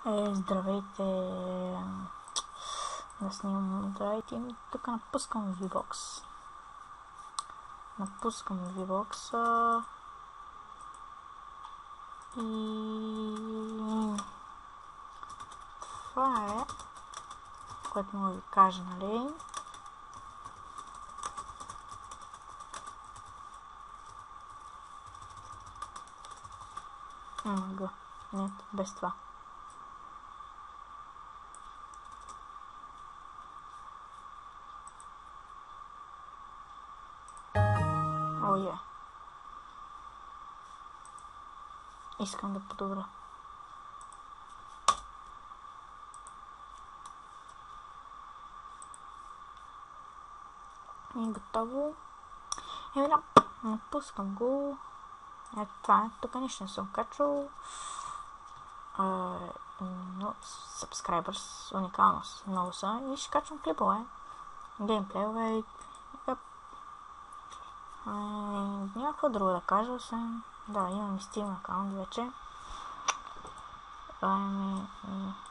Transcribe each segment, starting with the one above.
Здравейте! Да снимам. Здравейте! Тук напускам VBOX. Напускам VBOX и това е, което мога да ви кажа, нали? Не, без това. Искам да подобря. И готово. Напускам го. Ето това е. Тук нищо не съм качвал. Но subscribers, уникалност. Много са. И ще качвам клипове. Геймплейове. Някакво друго да кажа, освен... Да, имам и Steam акаунт вече.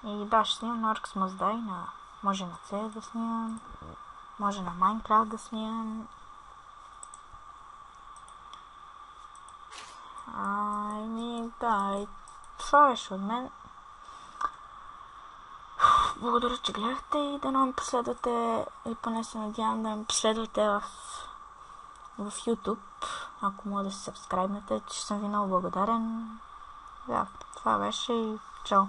И да, ще снимам на Arx Must Die, може на CS да снимам, може на Minecraft да снимам. Да, това беше от мен. Благодаря, че гледахте и да ме последвате, или поне се надявам да ме последвате в YouTube. Ако мога да се сабскрайбнете, че съм ви много благодарен. Да, това беше и чао!